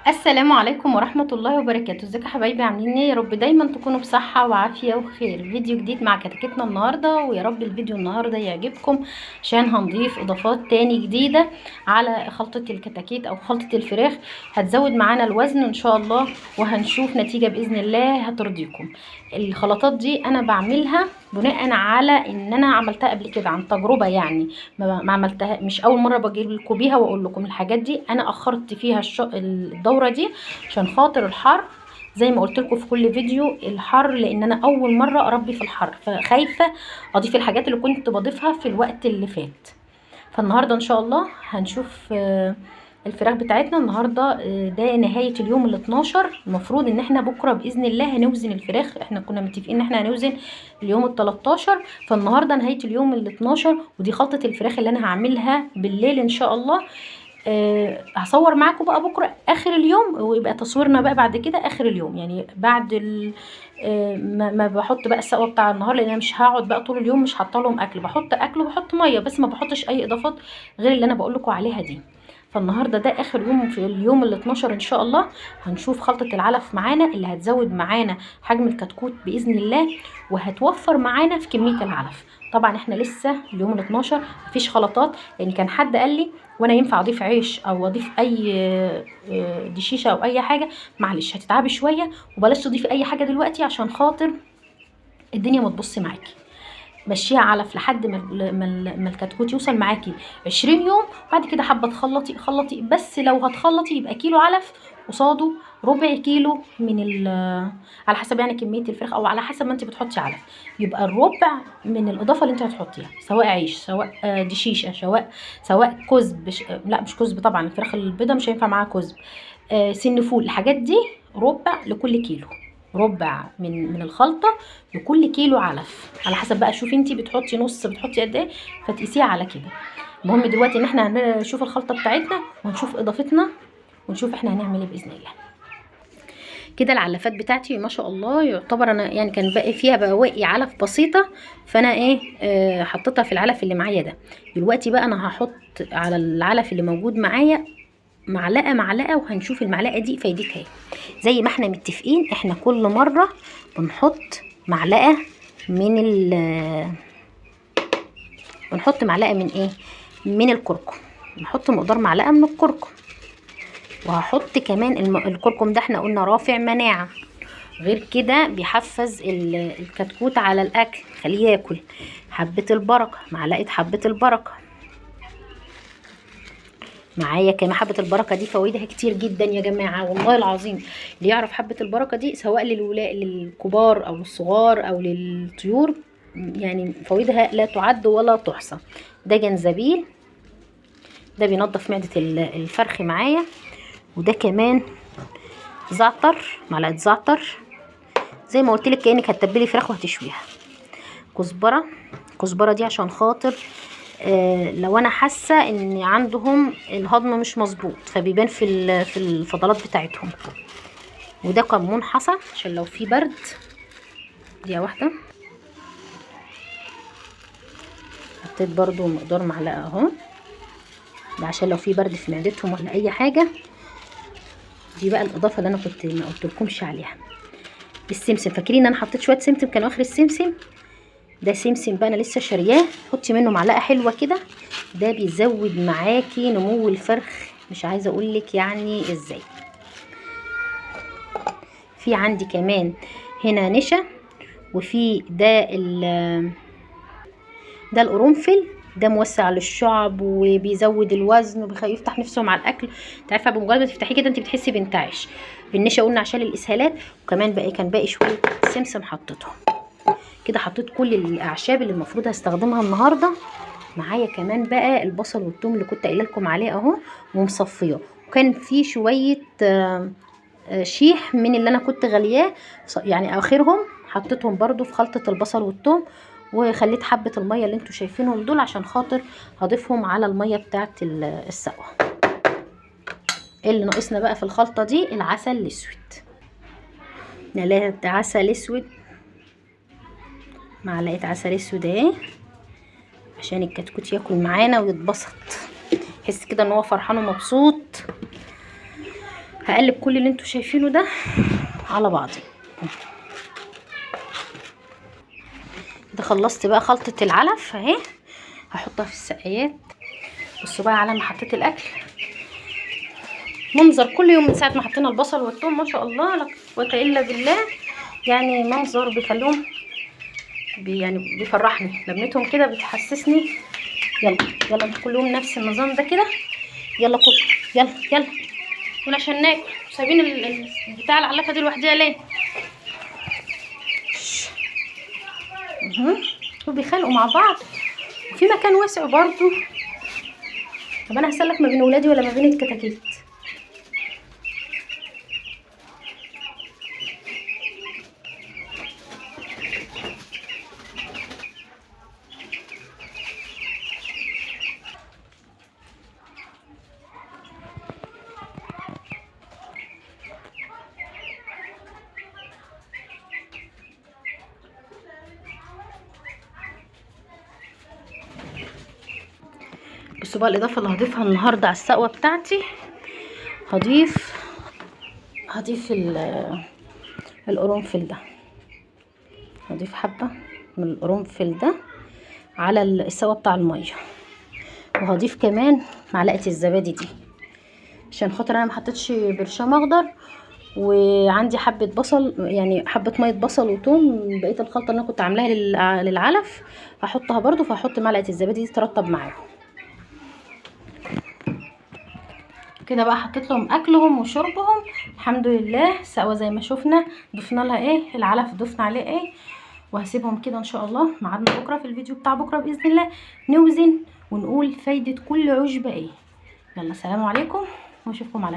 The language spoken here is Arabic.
السلام عليكم ورحمة الله وبركاته. ازيكم يا حبايبي؟ عاملين ايه؟ يا رب دايما تكونوا بصحة وعافية وخير. فيديو جديد مع كتاكيتنا النهاردة، ويا رب الفيديو النهاردة يعجبكم عشان هنضيف اضافات تاني جديدة على خلطة الكتاكيت او خلطة الفراخ، هتزود معانا الوزن ان شاء الله، وهنشوف نتيجة بإذن الله هترضيكم. الخلطات دي انا بعملها بناء على ان انا عملتها قبل كده عن تجربة، يعني ما عملتها، مش اول مرة بجيب لكم بيها واقول لكم الحاجات دي. انا اخرت فيها الدورة دي عشان خاطر الحر، زي ما قلت لكم في كل فيديو الحر، لان انا اول مره اربي في الحر، فخايفه اضيف الحاجات اللي كنت بضيفها في الوقت اللي فات. فالنهارده ان شاء الله هنشوف الفراخ بتاعتنا النهارده. ده نهايه اليوم ال 12. المفروض ان احنا بكره باذن الله هنوزن الفراخ، احنا كنا متفقين ان احنا هنوزن اليوم ال 13، فالنهارده نهايه اليوم ال 12. ودي خلطه الفراخ اللي انا هعملها بالليل ان شاء الله. هصور معاكم بقى بكره اخر اليوم، ويبقى تصويرنا بقى بعد كده اخر اليوم، يعني بعد ما بحط بقى السقوه بتاع النهار، لان انا مش هقعد بقى طول اليوم مش حاطه لهم اكل، بحط اكل وبحط ميه بس، ما بحطش اي اضافات غير اللي انا بقول لكم عليها دي. فالنهارده ده اخر يوم في اليوم ال 12 ان شاء الله. هنشوف خلطه العلف معانا اللي هتزود معانا حجم الكتكوت باذن الله، وهتوفر معانا في كميه العلف. طبعا احنا لسه اليوم ال 12 مفيش خلطات، لان كان حد قال لي وانا ينفع اضيف عيش او اضيف اي دشيشه او اي حاجه؟ معلش هتتعبي شويه، وبلاش تضيفي اي حاجه دلوقتي عشان خاطر الدنيا ما تبصي معاكي. مشيها علف لحد ما الكتكوت يوصل معاكي 20 يوم. بعد كده حابه خلطي، بس لو هتخلطي يبقى كيلو علف قصاده ربع كيلو من على حسب يعني كميه الفراخ، او على حسب ما انت بتحطي علف، يبقى الربع من الاضافه اللي انت هتحطيها، سواء عيش سواء دشيشه سواء كزب. لا مش كزب طبعا، الفراخ البيضه مش هينفع معاها كزب. سن فول، الحاجات دي ربع لكل كيلو، ربع من الخلطه لكل كيلو علف، على حسب بقى. شوفي انتي بتحطي نص، بتحطي قد ايه، فتقيسيها على كده. المهم دلوقتي ان احنا هنشوف الخلطه بتاعتنا، وهنشوف اضافتنا، ونشوف احنا هنعمل ايه باذن الله. كده العلافات بتاعتي ما شاء الله يعتبر انا يعني كان باقي فيها بواقي علف بسيطه، فانا حطيتها في العلف اللي معايا ده. دلوقتي بقى انا هحط على العلف اللي موجود معايا معلقه، وهنشوف المعلقه دي فايدتها ايه. زي ما احنا متفقين احنا كل مره بنحط معلقه من بنحط معلقه من ايه، من الكركم. نحط مقدار معلقه من الكركم، وهحط كمان الكركم ده احنا قلنا رافع مناعه، غير كده بيحفز الكتكوت على الاكل، خليه ياكل. حبه البركه، معلقه حبه البركه معايا كمان. حبه البركه دي فوائدها كتير جدا يا جماعه، والله العظيم اللي يعرف حبه البركه دي سواء للكبار او للصغار او للطيور، يعني فوائدها لا تعد ولا تحصى. ده جنزبيل، ده بينظف معده الفرخ معايا. وده كمان زعتر، معلقه زعتر، زي ما قلت لك كانك هتتبلي فراخ وهتشويها. كزبره، الكزبره دي عشان خاطر لو انا حاسه ان عندهم الهضم مش مظبوط، فبيبان في الفضلات بتاعتهم. وده كمون حصى عشان لو في برد. دي واحده، حطيت برضو مقدار معلقه اهو، ده عشان لو في برد في معدتهم ولا اي حاجه. دي بقى الاضافه اللي انا كنت ما قلتلكمش عليها. السمسم، فاكرين انا حطيت شويه سمسم كانوا اخر السمسم؟ ده سمسم بقى انا لسه شارياه، حطي منه معلقه حلوه كده، ده بيزود معاكي نمو الفرخ مش عايزه اقولك يعني ازاي. في عندي كمان هنا نشا، وفي ده القرنفل، ده موسع للشعب وبيزود الوزن وبيفتح نفسهم على الاكل. انت عارفه بمجرد ما تفتحيه كده انت بتحسي بانتعاش. بالنشا قلنا عشان الاسهالات، وكمان كان باقي شويه سمسم حطيتهم كده. حطيت كل الاعشاب اللي المفروض هستخدمها النهارده. معايا كمان بقى البصل والثوم اللي كنت قايله لكم عليه اهو، ومصفيه. وكان في شويه شيح من اللي انا كنت غلياه، يعني اخرهم حطيتهم برضو في خلطه البصل والثوم، وخليت حبه الميه اللي انتوا شايفينهم دول عشان خاطر هضيفهم على الميه بتاعه السقوه. اللي ناقصنا بقى في الخلطه دي العسل الاسود، نلاقي عسل اسود، معلقه عسل اسود اهي، عشان الكتكوت ياكل معانا ويتبسط، يحس كده ان هو فرحان ومبسوط. هقلب كل اللي انتوا شايفينه ده على بعضه. كده خلصت بقى خلطة العلف اهي، هحطها في السقايات. بصوا بقى على ما حطيت الاكل، منظر كل يوم من ساعة ما حطينا البصل والثوم ما شاء الله لا قوة الا بالله، يعني منظر بيخليهم يعني بيفرحني، لمتهم كده بتحسسني. يلا يلا كلهم نفس النظام ده كده، يلا كل يلا يلا كل عشان ناكل. سايبين بتاع العلافه دي لوحدها ليه؟ وبيخلقوا مع بعض في مكان واسع برضو. طب انا هسلك ما بين ولادي ولا ما بين الكتاكيت؟ بصوا بقى الاضافه اللي هضيفها النهارده على السقوه بتاعتي، هضيف القرنفل ده. هضيف حبه من القرنفل ده على السقوه بتاع الميه، وهضيف كمان معلقه الزبادي دي عشان خاطر انا ما حطيتش برشام اخضر، وعندي حبه بصل يعني حبه ميه بصل وثوم. بقيه الخلطه اللي انا كنت عاملاها للعلف هحطها برضو، فهحط معلقه الزبادي دي ترطب معاهم كده. بقى حطيت لهم اكلهم وشربهم الحمد لله. سوا زي ما شفنا ضفنا لها ايه العلف، ضفنا عليه ايه، وهسيبهم كده ان شاء الله. ميعادنا بكره في الفيديو بتاع بكره باذن الله، نوزن ونقول فايده كل عشبه ايه. يلا سلام عليكم واشوفكم على